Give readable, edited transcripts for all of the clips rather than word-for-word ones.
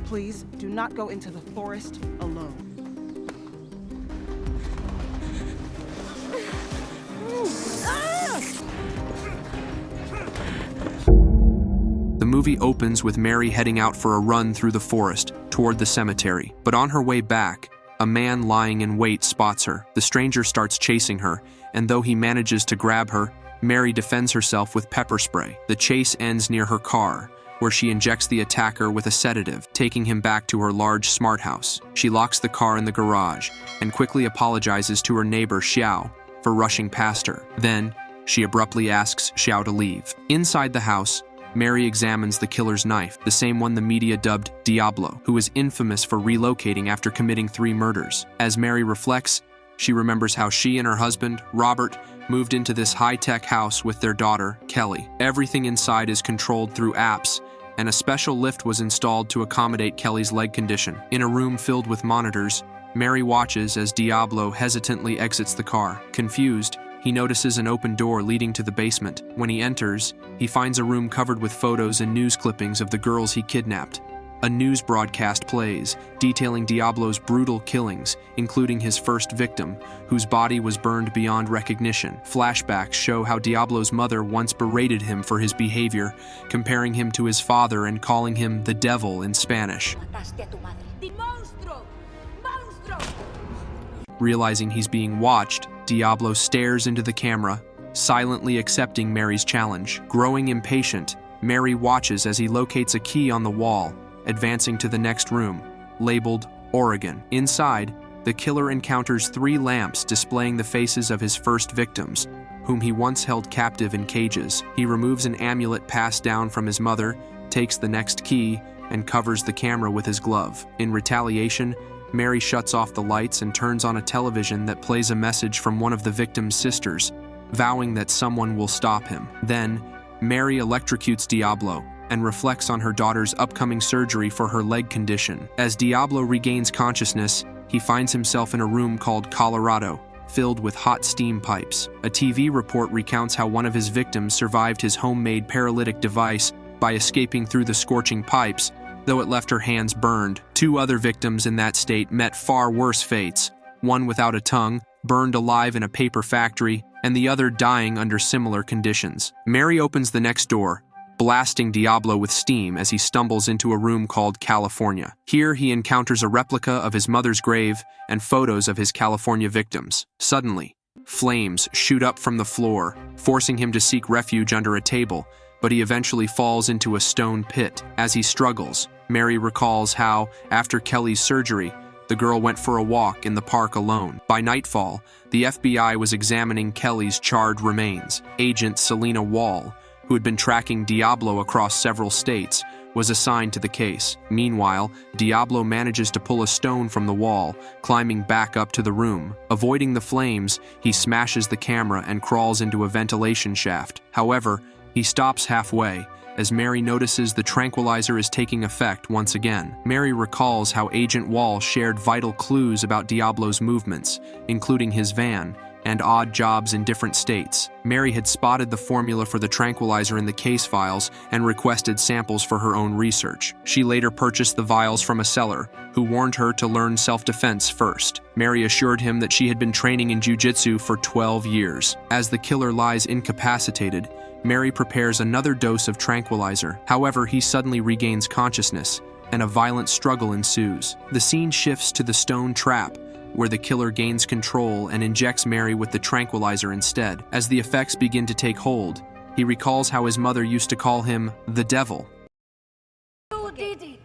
Please, do not go into the forest alone. The movie opens with Mary heading out for a run through the forest toward the cemetery. But on her way back, a man lying in wait spots her. The stranger starts chasing her, and though he manages to grab her, Mary defends herself with pepper spray. The chase ends near her car, where she injects the attacker with a sedative, taking him back to her large smart house. She locks the car in the garage and quickly apologizes to her neighbor Xiao for rushing past her. Then, she abruptly asks Xiao to leave. Inside the house, Mary examines the killer's knife, the same one the media dubbed Diablo, who is infamous for relocating after committing 3 murders. As Mary reflects, she remembers how she and her husband, Robert, moved into this high-tech house with their daughter, Kelly. Everything inside is controlled through apps, and a special lift was installed to accommodate Kelly's leg condition. In a room filled with monitors, Mary watches as Diablo hesitantly exits the car. Confused, he notices an open door leading to the basement. When he enters, he finds a room covered with photos and news clippings of the girls he kidnapped. A news broadcast plays, detailing Diablo's brutal killings, including his first victim, whose body was burned beyond recognition. Flashbacks show how Diablo's mother once berated him for his behavior, comparing him to his father and calling him the devil in Spanish. Realizing he's being watched, Diablo stares into the camera, silently accepting Mary's challenge. Growing impatient, Mary watches as he locates a key on the wall, advancing to the next room, labeled Oregon. Inside, the killer encounters 3 lamps displaying the faces of his first victims, whom he once held captive in cages. He removes an amulet passed down from his mother, takes the next key, and covers the camera with his glove. In retaliation, Mary shuts off the lights and turns on a television that plays a message from one of the victim's sisters, vowing that someone will stop him. Then, Mary electrocutes Diablo and reflects on her daughter's upcoming surgery for her leg condition. As Diablo regains consciousness, he finds himself in a room called Colorado, filled with hot steam pipes. A TV report recounts how one of his victims survived his homemade paralytic device by escaping through the scorching pipes, though it left her hands burned. 2 other victims in that state met far worse fates, one without a tongue, burned alive in a paper factory, and the other dying under similar conditions. Mary opens the next door, blasting Diablo with steam as he stumbles into a room called California. Here he encounters a replica of his mother's grave and photos of his California victims. Suddenly, flames shoot up from the floor, forcing him to seek refuge under a table, but he eventually falls into a stone pit. As he struggles, Mary recalls how, after Kelly's surgery, the girl went for a walk in the park alone. By nightfall, the FBI was examining Kelly's charred remains. Agent Selena Wall, who had been tracking Diablo across several states, was assigned to the case. Meanwhile, Diablo manages to pull a stone from the wall, climbing back up to the room. Avoiding the flames, he smashes the camera and crawls into a ventilation shaft. However, he stops halfway, as Mary notices the tranquilizer is taking effect once again. Mary recalls how Agent Wall shared vital clues about Diablo's movements, including his van, and odd jobs in different states. Mary had spotted the formula for the tranquilizer in the case files and requested samples for her own research. She later purchased the vials from a seller, who warned her to learn self-defense first. Mary assured him that she had been training in jiu-jitsu for 12 years. As the killer lies incapacitated, Mary prepares another dose of tranquilizer. However, he suddenly regains consciousness, and a violent struggle ensues. The scene shifts to the stone trap, where the killer gains control and injects Mary with the tranquilizer instead. As the effects begin to take hold, he recalls how his mother used to call him the devil. You did it.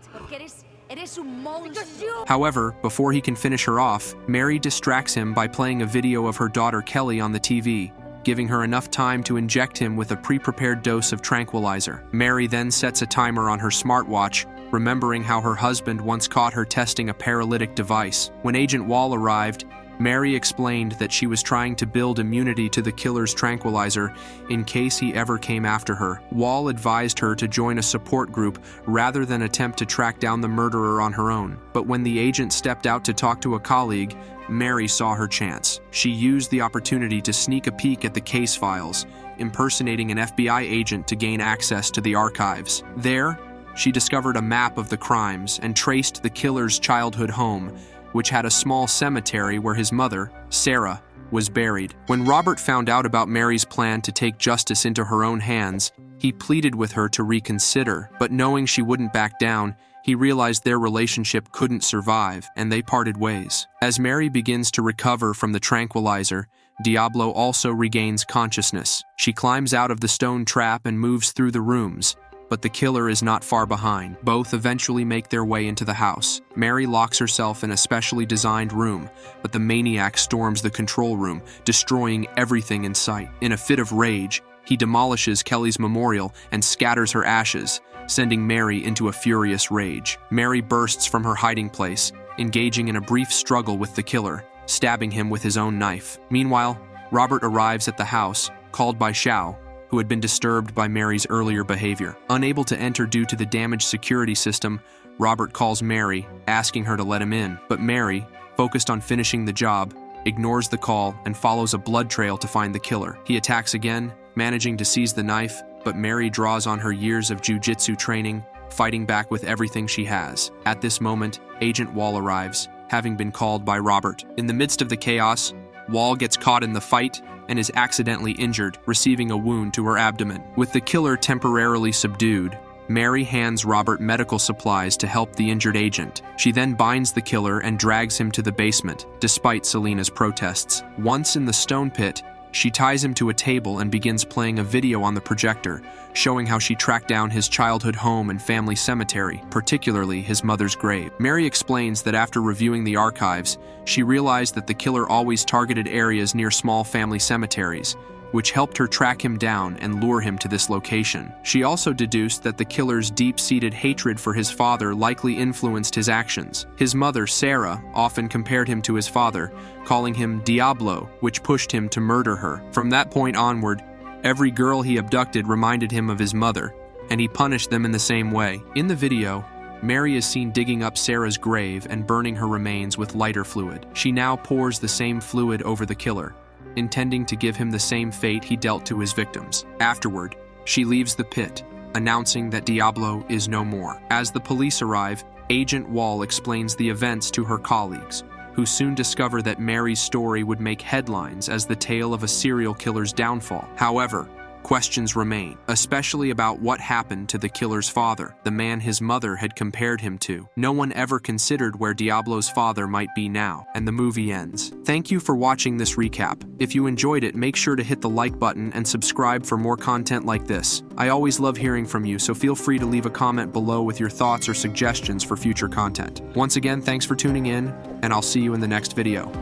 Eres un monstruo. However, before he can finish her off, Mary distracts him by playing a video of her daughter Kelly on the TV, giving her enough time to inject him with a pre-prepared dose of tranquilizer. Mary then sets a timer on her smartwatch, remembering how her husband once caught her testing a paralytic device. When Agent Wall arrived, Mary explained that she was trying to build immunity to the killer's tranquilizer in case he ever came after her. Wall advised her to join a support group rather than attempt to track down the murderer on her own. But when the agent stepped out to talk to a colleague, Mary saw her chance. She used the opportunity to sneak a peek at the case files, impersonating an FBI agent to gain access to the archives. There, she discovered a map of the crimes and traced the killer's childhood home, which had a small cemetery where his mother, Sarah, was buried. When Robert found out about Mary's plan to take justice into her own hands, he pleaded with her to reconsider, but knowing she wouldn't back down, he realized their relationship couldn't survive, and they parted ways. As Mary begins to recover from the tranquilizer, Diablo also regains consciousness. She climbs out of the stone trap and moves through the rooms, but the killer is not far behind. Both eventually make their way into the house. Mary locks herself in a specially designed room, but the maniac storms the control room, destroying everything in sight. In a fit of rage, he demolishes Kelly's memorial and scatters her ashes, sending Mary into a furious rage. Mary bursts from her hiding place, engaging in a brief struggle with the killer, stabbing him with his own knife. Meanwhile, Robert arrives at the house, called by Xiao, who had been disturbed by Mary's earlier behavior. Unable to enter due to the damaged security system, Robert calls Mary, asking her to let him in. But Mary, focused on finishing the job, ignores the call and follows a blood trail to find the killer. He attacks again, managing to seize the knife, but Mary draws on her years of jiu-jitsu training, fighting back with everything she has. At this moment, Agent Wall arrives, having been called by Robert. In the midst of the chaos, Wall gets caught in the fight and is accidentally injured, receiving a wound to her abdomen. With the killer temporarily subdued, Mary hands Robert medical supplies to help the injured agent. She then binds the killer and drags him to the basement, despite Selena's protests. Once in the stone pit, she ties him to a table and begins playing a video on the projector, showing how she tracked down his childhood home and family cemetery, particularly his mother's grave. Mary explains that after reviewing the archives, she realized that the killer always targeted areas near small family cemeteries, which helped her track him down and lure him to this location. She also deduced that the killer's deep-seated hatred for his father likely influenced his actions. His mother, Sarah, often compared him to his father, calling him Diablo, which pushed him to murder her. From that point onward, every girl he abducted reminded him of his mother, and he punished them in the same way. In the video, Mary is seen digging up Sarah's grave and burning her remains with lighter fluid. She now pours the same fluid over the killer, intending to give him the same fate he dealt to his victims. Afterward, she leaves the pit, announcing that Diablo is no more. As the police arrive, Agent Wall explains the events to her colleagues, who soon discover that Mary's story would make headlines as the tale of a serial killer's downfall. However, questions remain, especially about what happened to the killer's father, the man his mother had compared him to. No one ever considered where Diablo's father might be now, and the movie ends. Thank you for watching this recap. If you enjoyed it, make sure to hit the like button and subscribe for more content like this. I always love hearing from you, so feel free to leave a comment below with your thoughts or suggestions for future content. Once again, thanks for tuning in, and I'll see you in the next video.